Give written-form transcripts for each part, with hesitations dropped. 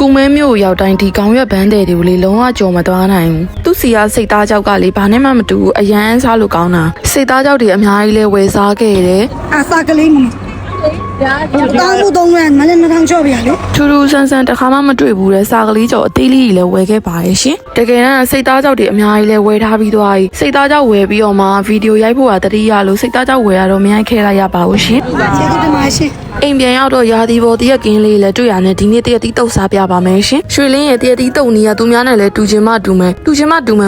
ကုမဲမျိုးရောက်တိုင်းဒီကောင်းရွက်ဘန်းတဲ့တွေကိုလေလုံးဝကြော်မသွားနိုင်ဘူးသူစီကစိတ်သားကြောက်ကလေဘာနဲ့မှမတူဘူးအရန်စားလို့ကောင်းတာစိတ်သားကြောက်တွေအများကြီးလဲဝယ်စားခဲ့တယ် အစားကလေးမတောင်းမှုတုံးရမလည်းနှထောင်ချော့ပြရလေ ထူးထူးဆန်းဆန်းတစ်ခါမှမတွေ့ဘူးတဲ့စားကလေးကြော်အသေးလေးကြီးလဲဝယ်ခဲ့ပါရဲ့ရှင်တကယ်တမ်းစိတ်သားကြောက်တွေအများကြီးလဲဝယ်ထားပြီးသွားပြီစိတ်သားကြောက်ဝယ်ပြီးတော့မှဗီဒီယိုရိုက်ဖို့ကတတိယလို့စိတ်သားကြောက်ဝယ်ရတော့မရိုက်ခဲ့လိုက်ရပါဘူးရှင် ကျေးဇူးတင်ပါရှင် အိမ်ပြန်ရောက်တော့ရာသီပေါ်တရက်ကင်းလေးလည်းတွေ့ရနဲ့ဒီနေ့တရက်တီးတုတ်စားပြပါမယ်ရှင်ရွှေလင်းရဲ့တရက်တီးတုတ်နေရသူများနဲ့လည်းတူချင်မှတူမယ်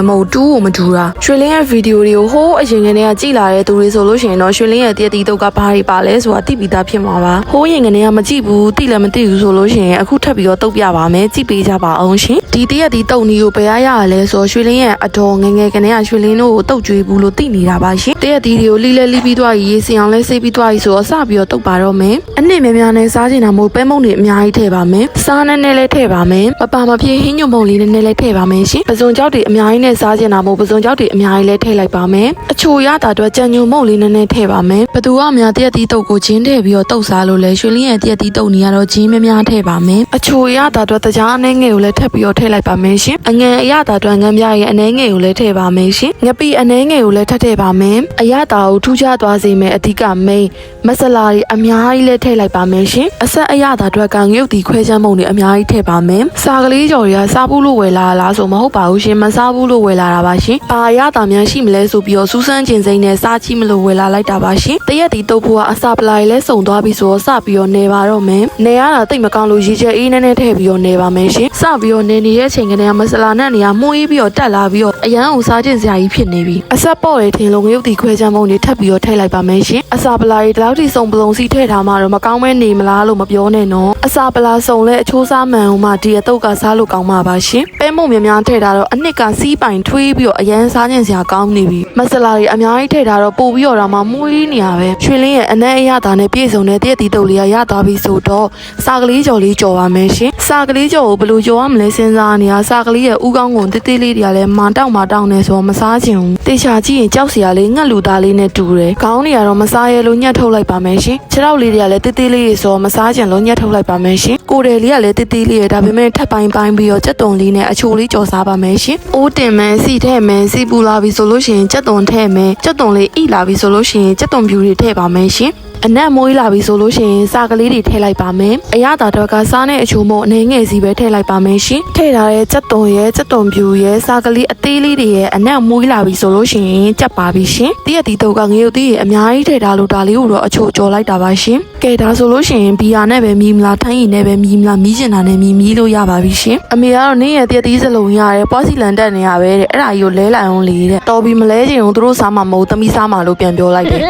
မဟုတ်တူးကိုမတူတာရွှေလင်းရဲ့ဗီဒီယိုတွေကိုဟိုးအရင်ကတည်းကကြည့်လာတဲ့သူတွေဆိုလို့ရှိရင်တော့ရွှေလင်းရဲ့တရက်တီးတုတ်ကဘာတွေပါလဲဆိုတာသိပြီးသားဖြစ်မှာပါဟိုးရင်ကတည်းကမကြည့်ဘူးသိလည်းမသိဘူးဆိုလို့ရှိရင်အခုထပ်ပြီးတော့တုတ်ပြပါမယ်ကြည့်ပေးကြပါအောင်ရှင်ဒီတရက်တီးတုတ်နီကိုဘယ်ရရလဲဆိုရွှေလင်းရဲ့အတော်ငယ်ငယ်ကတည်းကရွှေလင်းတို့ကိုတုတ်ကြွေးဘူးလို့သိနေတာပါရှင်တရက်တီးတွေကိုလီလဲလီပြီးသွားရေးစင်အောင်လဲဆေးပြီးသွားရေးဆိုတော့စပြီးတော့တုတ်ပါတော့မယ်အနှစ်များများနဲ့စားချင်တာမို့ပဲမုံတွေအများကြီးထည့်ပါမယ်စားနဲ့လည်းထည့်ပါမယ်မပါမဖြစ်ဟင်းညွန့်မုံလေးနဲ့လည်းထည့်ပါမယ်ရှင်ပစုံကြောက်တွေအများကြီးနဲ့စားချင်တာမို့ပစုံကြောက်တွေအများကြီးလည်းထည့်လိုက်ပါမယ်အချိုရတာအတွက်ကြံညုံမုံလေးနဲ့ထည့်ပါမယ်ဘသူကအများတရက်တီးတုတ်ကိုချင်းထည့်ပြီးတော့တုတ်စားလို့လဲရွှေလင်းရဲ့တရက်တီးတုတ်နေရတော့ချင်းများများထည့်ပါမယ်အချိုရတာအတွက်တကြားအနှဲငယ်ကိုလည်းထပ်ပြီးတော့ထည့်လိုက်ပါမယ်ရှင်အငန်အရတာအတွက်ငန်းပြရဲ့အနှဲငယ်ကိုလည်းထည့်ပါမယ်ရှင်ငပိအနှဲငယ်ကိုလည်းထည့်ပါမယ်အရတာကိုထူးခြားသွားစေမယ်အဓိကမိန်မဆလာတွေအများကြီးလည်းထည့်လိုက်ပါမယ်ရှင်အဆက်အရတာအတွက်ကငရုတ်တီခွဲချမ်းမုံတွေအများကြီးထည့်ပါမယ်စားကလေးကြော်တွေကစားဘူးလို့ဝယ်လာလားဆိုမဟုတ်ပါဘူးရှင်မစားဘူးလို့ဝယ်လာတာပါရှင်ဘာရတာများရှိမလဲဆိုပြီးတော့စူးစမ်းကျင်စိမ့်နဲ့စားကြည့်မလို့ဝယ်လာလိုက်တာပါရှင်တရက်တီတုပ်ဖို့ကအစာပလာတွေလည်းစုံသွားပြီဆိုတော့စပြီးတော့နေပါတော့မယ်နေရတာတိတ်မကောင်းလို့ရေချက်အေးနဲ့ထည့်ပြီးတော့နေပါမယ်ရှင်စပြီးတော့နေနေတဲ့ချိန်ကနေမဆလာနဲ့နေရမှုအေးပြီးတော့တက်လာပြီးတော့အရန်အောင်စားကျင်စရာကြီးဖြစ်နေပြီအဆက်ပေါ့ရထင်လို့ငရုတ်တီခွဲချမ်းမုံတွေထပ်ပြီးတော့ထည့်လိုက်ပါမယ်ရှင်အစာပလာတွေဒီလောက်ထိစုံပလုံစီထည့်ထားမှတော့မကောင်းမဲနေမလားလို့မပြောနဲ့နော်အစာပလာစုံလဲအချိုးစားမှန်အောင်မှဒီအတုတ်ကစားလို့ကောင်းမှာပါရှင်ပဲမုံများများထည့်ထားတော့အနှစ်ကစီးပိုင်ထွေးပြီးတော့အရန်စားကျင်စရာကောင်းနေပြီမဆလာတွေအများကြီးထည့်ထားတော့ပို့ပြီးတော့မှမှုေးနေရပဲရွှေလင်းရဲ့အနက်အရသာနဲ့ပြည့်စုံတဲ့တရက်တီတုတ်လေးရသွားပြီဆိုတော့စားကလေးကြော်လေးကြော်ပါမယ်ရှင်စားကလေးကြော်ကိုဘယ်လိုကြော်ရမလဲစဉ်းစားနေရစားကလေးရဲ့ဥကောင်းကုန်တေးသေးလေးတွေကလည်းမတောင့်နေဆိုတော့မစားချင်ဘူးတေချာကြည့်ရင်ကြောက်စရာလေးငှက်လူသားလေးနဲ့တူတယ်ခေါင်းတွေကတော့မစားရဲလို့ညှက်ထုတ်လိုက်ပါမယ်ရှင်ခြေထောက်လေးတွေကလည်းတေးသေးလေးဆိုတော့မစားချင်လို့ညှက်ထုတ်လိုက်ပါမယ်ရှင်ကိုယ်တယ်လေးကလည်းတေးသေးလေးရဒါပေမဲ့ထပ်ပိုင်းပြီးတော့ကြက်သွန်လေးနဲ့အချိုလေးကြော်စားပါမယ်ရှင်အိုးတင်မယ်စီထဲ့မယ်စီပူလာပြီဆိုလို့ရှိရင်ကြက်သွန်ထဲ့မယ်ကြက်သွန်လေးဣလာပြီဆိုလို့ရှိရင်ကြက်သွန်ဖြူတွေထည့်ပါမယ်ရှင်အနက်မွေးလာပြီဆိုလို့ရှိရင်စားကလေးတွေထည့်လိုက်ပါမယ်အရသာတော့ကစားနဲ့အချိုမို့အနေငယ်စီပဲထည့်လိုက်ပါမယ်ရှင်ထည့်ထားတဲ့ကြက်သွန်ရဲ့ကြက်သွန်ဖြူရဲ့စားကလေးအသေးလေးတွေရဲ့အနက်မွေးလာပြီဆိုလို့ရှိရင်ကြက်ပါပြီရှင်တရက်တီတော့ကငရုတ်သီးရဲ့အများကြီးထည့်ထားလို့ဒါလေးကိုတော့အချိုကြော်လိုက်တာပါရှင်ကဲဒါဆိုလို့ရှိရင်ဘီယာနဲ့ပဲမြည်မလားထိုင်းရည်နဲ့ပဲမြည်မလားမြည်ချင်တာနဲ့မြည်လို့ရပါပြီရှင်အမေကတော့နင်းရဲ့တရက်တီးစလုံးရတယ်ပွားစီလန်တက်နေရပဲတဲ့အဲ့ဒါကြီးကိုလဲလိုက်အောင်လေတဲ့တော်ပြီးမလဲချင်အောင်သူတို့စားမှာမဟုတ်သမီးစားမှာလို့ပြန်ပြောလိုက်တယ်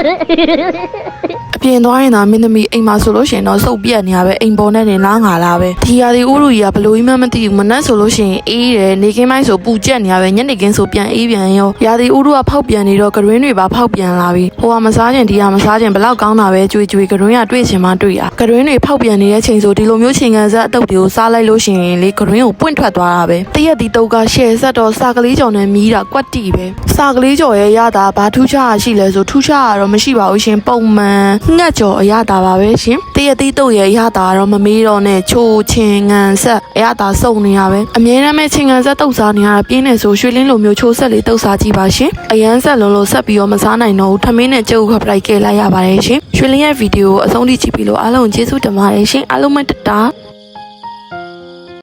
အပြင်သွားရင်သာမင်းသမီးအိမ်မှာဆိုလို့ရှိရင်တော့စုပ်ပြက်နေရပဲအိမ်ပေါ်နဲ့နေလားငါလားပဲဒီရာဒီဥရုကြီးကဘလို့ကြီးမှမသိဘူးမနှက်ဆိုလို့ရှိရင်အေးတယ်နေကင်းပိုင်းဆိုပူကျက်နေရပဲညနေခင်းဆိုပြန်အေးပြန်ရောရာဒီဥရုကဖောက်ပြန်နေတော့ကရွင်းတွေပါဖောက်ပြန်လာပြီဟိုကမစားချင်ဒီကမစားချင်ဘလောက်ကောင်းတာပဲကြွေကရွင်းကတွေ့ချင်မှတွေ့ရကရွင်းတွေဖောက်ပြန်နေတဲ့ချိန်ဆိုဒီလိုမျိုးချိန်ကန်ဆက်အတုပ်တွေကိုစားလိုက်လို့ရှိရင်လေကရွင်းကိုပွင့်ထွက်သွားတာပဲတရက်ဒီတုပ်ကရှယ်ဆက်တော့စာကလေးကြော်နဲ့မီးတာကွက်တီပဲစာကလေးကြော်ရဲ့ရတာဘာထူးခြားရှိလဲဆိုထူးခြားတော့မရှိပါဘူးရှင်ပုံမှန်ငှက်ကြော်အရတာပါပဲရှင်တရက်တီးတုတ်ရဲ့အရတာတော့မမေးတော့နဲ့ချိုးချင်းငံဆက်အရတာစုံနေရပဲအမြဲတမ်းပဲချင်းငံဆက်တုတ်စားနေရတာပြင်းနေဆိုရွှေလင်းလိုမျိုးချိုးဆက်လေးတုတ်စားကြည့်ပါရှင်အရန်ဆက်လုံးလို့ဆက်ပြီးတော့မစားနိုင်တော့ဘူးထမင်းနဲ့ကြုတ်ခပ်လိုက်ကဲလိုက်ရပါတယ်ရှင်ရွှေလင်းရဲ့ဗီဒီယိုကိုအဆုံးထိကြည့်ပြီးလို့အားလုံးကျေးဇူးတင်ပါတယ်ရှင်အားလုံးမတတာ